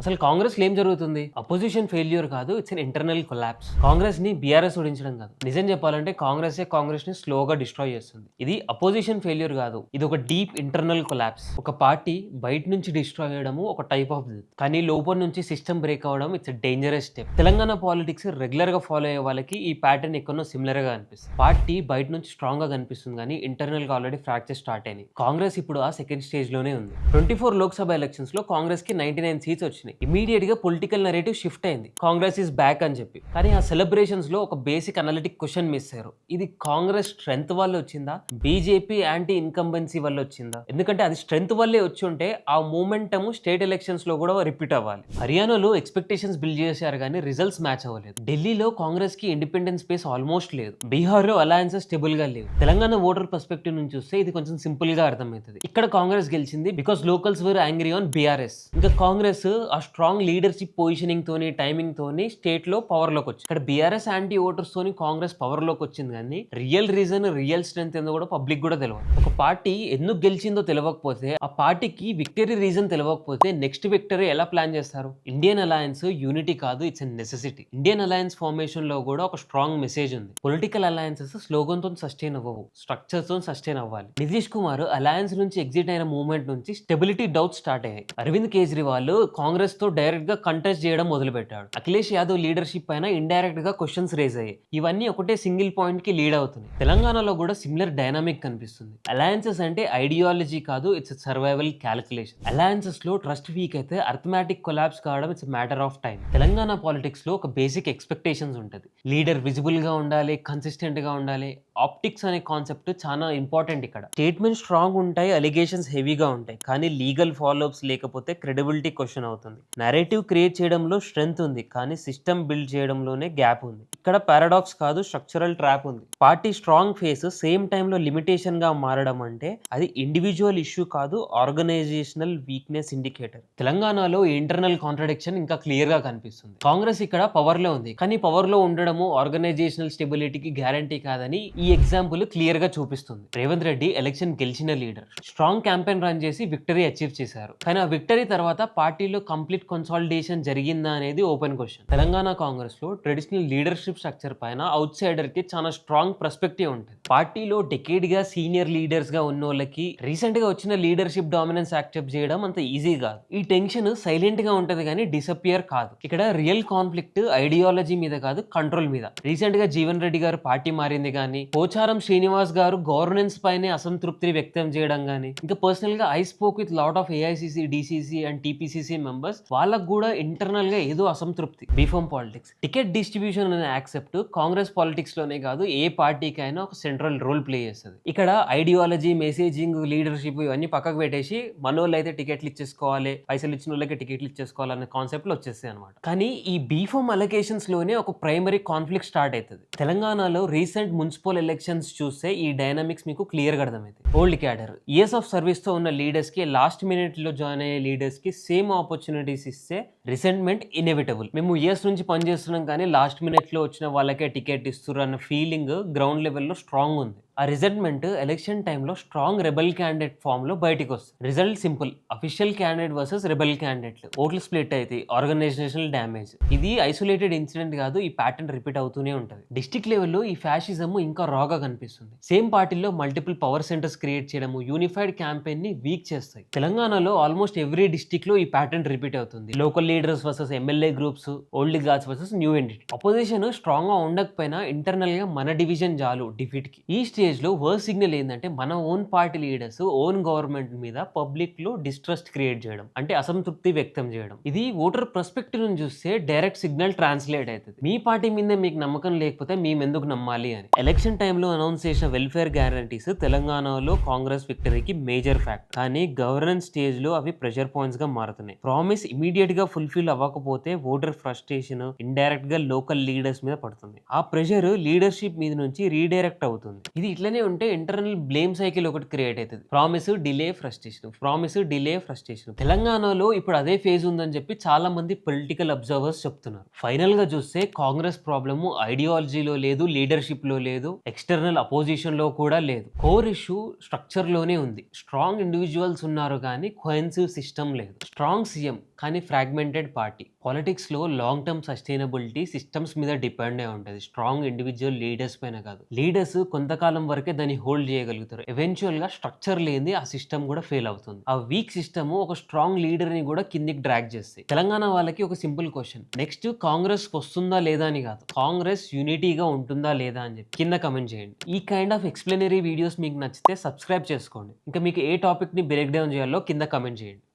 అసలు కాంగ్రెస్ లో ఏం జరుగుతుంది? అపోజిషన్ ఫెయిల్యూర్ కాదు, it's an internal collapse. Congress ని బీఆర్ఎస్ ఓడించడం కాదు, నిజం చెప్పాలంటే కాంగ్రెస్ ని స్లోగా డిస్ట్రాయ్ చేస్తుంది. ఇది అపోజిషన్ ఫెయిల్యూర్ కాదు, ఇది ఒక డీప్ ఇంటర్నల్ కొలాప్స్. ఒక పార్టీ బయట నుంచి డిస్ట్రాయ్ చేయడము ఒక టైప్ ఆఫ్ ఇది, కానీ లోపల నుంచి సిస్టమ్ బ్రేక్ అవ్వడం it's dangerous step. Telangana politics regular గా ఫాలో అయ్యే వాళ్ళకి ఈ ప్యాటర్న్ ఎక్కడో సిమిలర్ గా అనిపిస్తుంది. పార్టీ బయట నుంచి స్ట్రాంగ్ గా కనిపిస్తుంది, కానీ ఇంటర్నల్ గా ఆల్రెడీ ఫ్రాక్చర్ స్టార్ట్ అయినాయి. కాంగ్రెస్ ఇప్పుడు ఆ సెకండ్ స్టేజ్ లోనే ఉంది. 24 లోక్సభ ఎలక్షన్స్ లో కాంగ్రెస్ కి 99 సీట్స్ వచ్చినాయి. ఇమీడియట్ గా పొలిటికల్ నరేటివ్ షిఫ్ట్ అయింది, కాంగ్రెస్ ఇస్ బ్యాక్ అని చెప్పి. కానీ ఆ సెలబ్రేషన్స్ లో ఒక బేసిక్ అనలిటిక్ క్వశ్చన్ మిస్ అయ్యారు. ఇది కాంగ్రెస్ స్ట్రెంత్ వల్ల వచ్చిందా, బీజేపీ యాంటీ ఇన్కంబెన్సీ వల్ల వచ్చిందా? ఎందుకంటే అది స్ట్రెంత్ వల్లే వచ్చి ఉంటే ఆ మూమెంటమ్ స్టేట్ ఎలక్షన్స్ లో కూడా రిపీట్ అవ్వాలి. హర్యానాలో ఎక్స్పెక్టేషన్స్ బిల్డ్ చేశారు, కానీ రిజల్ట్స్ మ్యాచ్ అవ్వలేదు. ఢిల్లీలో కాంగ్రెస్ కి ఇండిపెండెన్స్ స్పేస్ ఆల్మోస్ట్ లేదు. బీహార్ లో అలయన్సెస్ స్టేబుల్ గా లేవు. తెలంగాణ ఓటర్ పర్స్పెక్టివ్ నుంచి చూస్తే ఇది కొంచెం సింపుల్ గా అర్థమవుతుంది. ఇక్కడ కాంగ్రెస్ గెలిచింది because locals were angry on BRS. ఇంకా కాంగ్రెస్ ఆ స్ట్రాంగ్ లీడర్షిప్ పొజిషనింగ్ తోని టైమింగ్ తోని స్టేట్ లో పవర్ లోకి వచ్చింది. ఇక్కడ బీఆర్ఎస్ యాంటీ ఓటర్స్ తోని కాంగ్రెస్ పవర్ లోకి వచ్చింది, కానీ రియల్ రీజన్ రియల్ స్ట్రెంత్ ఏందో కూడా పబ్లిక్ కూడా తెలియదు. ఒక పార్టీ ఎందుకు గెలిచిందో తెలియకపోతే, ఆ పార్టీకి విక్టరీ రీజన్ తెలియకపోతే నెక్స్ట్ విక్టరీ ఎలా ప్లాన్ చేస్తారు? ఇండియన్ అలయన్స్ యూనిటీ కాదు, it's a necessity. Indian alliance formation లో కూడా ఒక స్ట్రాంగ్ మెసేజ్ ఉంది. పొలిటికల్ అలయన్సెస్ స్లోగన్ తో సస్టైన్ అవ్వవు, స్ట్రక్చర్స్ తో సస్టైన్ అవ్వాలి. నితీష్ కుమార్ అలయన్స్ నుంచి ఎగ్జిట్ అయిన మూవ్మెంట్ నుంచి స్టెబిలిటీ డౌట్ స్టార్ట్ అయ్యాయి. అరవింద్ కేజ్రీవాల్ కాంగ్రెస్ తో డైరెక్ట్ గా కంటెస్ట్ చేయడం మొదలు పెట్టాడు. అఖిలేష్ యాదవ్ లీడర్షిప్ పైన ఇండైరెక్ట్ గా క్వశ్చన్స్ రేజ్ అయ్యాయి. ఇవన్నీ ఒకటే సింగిల్ పాయింట్ కి లీడ్ అవుతున్నాయి. తెలంగాణలో కూడా సిమిలర్ డైనామిక్ కనిపిస్తుంది. అలయన్సెస్ అంటే ఐడియాలజీ కాదు, ఇట్స్ సర్వైవల్ క్యాలిక్యులేషన్. అలయన్సెస్ లో ట్రస్ట్ వీక్ అయితే అర్థమెటిక్ కొలాప్స్ కావడం it's matter of time. Telangana politics లో ఒక బేసిక్ ఎక్స్పెక్టేషన్స్ ఉంటుంది. లీడర్ విజిబుల్ గా ఉండాలి, కన్సిస్టెంట్ గా ఉండాలి. ఆప్టిక్స్ అనే కాన్సెప్ట్ చాలా ఇంపార్టెంట్. ఇక్కడ స్టేట్మెంట్ స్ట్రాంగ్ ఉంటాయి, అలిగేషన్స్ హెవీగా ఉంటాయి, కానీ లీగల్ ఫాలోఅప్స్ లేకపోతే క్రెడిబిలిటీ క్వశ్చన్ అవుతుంది. నరేటివ్ క్రియేట్ చేయడంలో స్ట్రెంగ్త్ ఉంది, కానీ సిస్టమ్ బిల్డ్ చేయడంలోనే గ్యాప్ ఉంది. ఇక్కడ పారాడాక్స్ కాదు, స్ట్రక్చరల్ ట్రాప్ ఉంది. పార్టీ స్ట్రాంగ్ ఫేస్ సేమ్ టైంలో లిమిటేషన్ గా మారడం అంటే అది ఇండివిజువల్ ఇష్యూ కాదు, ఆర్గనైజేషనల్ వీక్నెస్ ఇండికేటర్. తెలంగాణలో ఇంటర్నల్ కాంట్రడిక్షన్ ఇంకా క్లియర్ గా కనిపిస్తుంది. కాంగ్రెస్ ఇక్కడ పవర్ లో ఉంది, కానీ పవర్ లో ఉండడము ఆర్గనైజేషనల్ స్టెబిలిటీకి గ్యారంటీ కాదని ఈ ఎగ్జాంపుల్ క్లియర్ గా చూపిస్తుంది. రేవంత్ రెడ్డి ఎలక్షన్ గెలిచిన లీడర్, స్ట్రాంగ్ క్యాంపెయిన్ రన్ చేసి విక్టరీ అచీవ్ చేశారు. కానీ ఆ విక్టరీ తర్వాత పార్టీలో కంప్లీట్ కన్సాలిడేషన్ జరిగిందా అనేది ఓపెన్ క్వశ్చన్. తెలంగాణ కాంగ్రెస్ లో ట్రెడిషనల్ లీడర్షిప్ స్ట్రక్చర్ పైన అవుట్ సైడర్ కి చాలా స్ట్రాంగ్ పర్స్పెక్టివ్ ఉంటుంది. పార్టీలో డెకేడ్ గా సీనియర్ లీడర్స్ గా ఉన్న వాళ్ళకి రీసెంట్ గా వచ్చిన లీడర్షిప్ డామినెన్స్ యాక్సెప్ట్ చేయడం అంత ఈజీ కాదు. ఈ టెన్షన్ సైలెంట్ గా ఉంటది, కానీ డిసపియర్ కాదు. ఇక్కడ రియల్ కాన్ఫ్లిక్ట్ ఐడియాలజీ మీద కాదు, కంట్రోల్ మీద. రీసెంట్ గా జీవన్ రెడ్డి గారు పార్టీ మారింది, కానీ పోచారం శ్రీనివాస్ గారు గవర్నెన్స్ పైనే అసంతృప్తి వ్యక్తం చేయడం, కానీ ఇంకా పర్సనల్ గా I spoke with lot of AICC, DCC and TPCC members, వాళ్ళకు కూడా ఇంటర్నల్ గా ఏదో అసంతృప్తి. బీఫామ్ పాలిటిక్స్, టికెట్ డిస్ట్రిబ్యూషన్ అనే యాక్సెప్ట్ కాంగ్రెస్ పాలిటిక్స్ లోనే కాదు, ఏ పార్టీకి అయినా ఒక సెంట్రల్ రోల్ ప్లే చేస్తుంది. ఇక్కడ ఐడియాలజీ, మెసేజింగ్, లీడర్షిప్ ఇవన్నీ పక్కకు పెట్టేసి మనోళ్ళు అయితే టికెట్లు ఇచ్చేసుకోవాలి, పైసలు ఇచ్చిన వాళ్ళకి టికెట్లు ఇచ్చేసుకోవాలి అనే కాన్సెప్ట్ లో వచ్చేస్తాయి అనమాట. కానీ ఈ బీఫామ్ అలొకేషన్స్ లోనే ఒక ప్రైమరీ కాన్ఫ్లిక్ట్ స్టార్ట్ అవుతుంది. తెలంగాణలో రీసెంట్ మున్సిపల్ ఎలక్షన్స్ చూస్తే ఈ డైనామిక్స్ మీకు క్లియర్ గా అర్థమైంది. Old cadre, years of service తో ఉన్న లీడర్స్ కి లాస్ట్ మినిట్ లో జాయిన్ అయ్యే లీడర్స్ కి సేమ్ ఆపర్చునిటీస్ ఇస్తే రిసెంట్మెంట్ ఇన్ఎవిటబుల్. మేము ఇయర్స్ నుంచి పనిచేస్తున్నాం, కానీ లాస్ట్ మినిట్ లో వచ్చిన వాళ్ళకే టికెట్ ఇస్తున్నారు అన్న ఫీలింగ్ గ్రౌండ్ లెవెల్లో స్ట్రాంగ్ ఉంది. ఆ రిజల్ట్మెంట్ ఎలక్షన్ టైంలో స్ట్రాంగ్ రెబల్ క్యాండిడేట్ ఫామ్ లో బయటకు వస్తుంది. Result simple, official candidate versus rebel క్యాండిడేట్లు. ఓట్లు స్ప్లిట్ అయితే ఆర్గనైజేషనల్ డ్యామేజ్. ఇది ఐసోలేటెడ్ ఇన్సిడెంట్ కాదు, ఈ ప్యాటర్న్ రిపీట్ అవుతూనే ఉంటుంది. డిస్ట్రిక్ట్ లెవెల్లో ఈ ఫ్యాషిజం ఇంకా రాగా కనిపిస్తుంది. సేమ్ పార్టీలో మల్టిపుల్ పవర్ సెంటర్స్ క్రియేట్ చేయడము యూనిఫైడ్ క్యాంపెయిన్ ని వీక్ చేస్తాయి. తెలంగాణలో ఆల్మోస్ట్ ఎవ్రీ డిస్ట్రిక్ట్ లో ఈ ప్యాటర్న్ రిపీట్ అవుతుంది. Local leaders versus MLA groups, old guards versus new entity. Opposition strong గా ఉండకపోయినా ఇంటర్నల్ గా మన డివిజన్ చాలు డిఫీట్ కి. ఈ స్టేజ్ లో వర్స్ట్ సిగ్నల్ ఏంటంటే మన own party leaders own government మీద పబ్లిక్ లో డిస్ట్రస్ట్ క్రియేట్ చేయడం, అంటే అసంతృప్తి వ్యక్తం చేయడం. ఇది ఓటర్ పర్స్పెక్టివ్ నుంచి చూస్తే డైరెక్ట్ సిగ్నల్ ట్రాన్స్లేట్ అవుతుంది. మీ పార్టీ మీద మీకు నమ్మకం లేకపోతే మేము ఎందుకు నమ్మాలి అని. ఎలక్షన్ టైంలో అనౌన్స్ చేసిన వెల్ఫేర్ గ్యారంటీస్ తెలంగాణలో కాంగ్రెస్ విక్టరీకి మేజర్ ఫ్యాక్ట్, కానీ గవర్నెన్స్ స్టేజ్ లో అవి ప్రెషర్ పాయింట్స్ గా మారుతున్నాయి. ప్రామిస్ ఇమీడియట్ గా ఫుల్ఫిల్ అవ్వకపోతే ఓటర్ ఫ్రస్ట్రేషన్ ఇండైరెక్ట్ గా లోకల్ లీడర్స్ మీద పడుతుంది. ఆ ప్రెషర్ లీడర్షిప్ మీద నుంచి రీడైరెక్ట్ అవుతుంది. ఇది ఇట్లనే ఉంటే ఇంటర్నల్ బ్లేమ్ సైకిల్ ఒకటి క్రియేట్ అవుతుంది. Promise delay frustration, promise delay frustration. తెలంగాణలో ఇప్పుడు అదే ఫేజ్ ఉందని చెప్పి చాలా మంది పొలిటికల్ అబ్జర్వర్స్ చెప్తున్నారు. ఫైనల్ గా చూస్తే కాంగ్రెస్ ప్రాబ్లమ్ ఐడియాలజీలో లేదు, లీడర్షిప్ లో లేదు, ఎక్స్టర్నల్ అపోజిషన్ లో కూడా లేదు. కోర్ ఇష్యూ స్ట్రక్చర్ లోనే ఉంది. స్ట్రాంగ్ ఇండివిజువల్స్ ఉన్నారు కానీ కోహెన్సివ్ సిస్టమ్ లేదు. స్ట్రాంగ్ సీఎం కానీ ఫ్రాగ్మెంటెడ్ పార్టీ. పాలిటిక్స్ లో లాంగ్ టర్మ్ సస్టైనబిలిటీ సిస్టమ్స్ మీద డిపెండ్ అయి ఉంటుంది, స్ట్రాంగ్ ఇండివిజువల్ లీడర్స్ పైన కాదు. లీడర్స్ కొంతకాలం వరకే దాన్ని హోల్డ్ చేయగలుగుతారు. ఎవెన్చువల్ గా స్ట్రక్చర్ లేని ఆ సిస్టమ్ కూడా ఫెయిల్ అవుతుంది. ఆ వీక్ సిస్టమ్ ఒక స్ట్రాంగ్ లీడర్ ని కూడా కిందికి డ్రాగ్ చేస్తాయి. తెలంగాణ వాళ్ళకి ఒక సింపుల్ క్వశ్చన్, నెక్స్ట్ కాంగ్రెస్ వస్తుందా లేదా అని కాదు, కాంగ్రెస్ యూనిటీగా ఉంటుందా లేదా అని చెప్పి కింద కమెంట్ చేయండి. ఈ కైండ్ ఆఫ్ ఎక్స్ప్లెనరీ వీడియోస్ మీకు నచ్చితే సబ్స్క్రైబ్ చేసుకోండి. ఇంకా మీకు ఏ టాపిక్ ని బ్రేక్ డౌన్ చేయాలో కింద కమెంట్ చేయండి.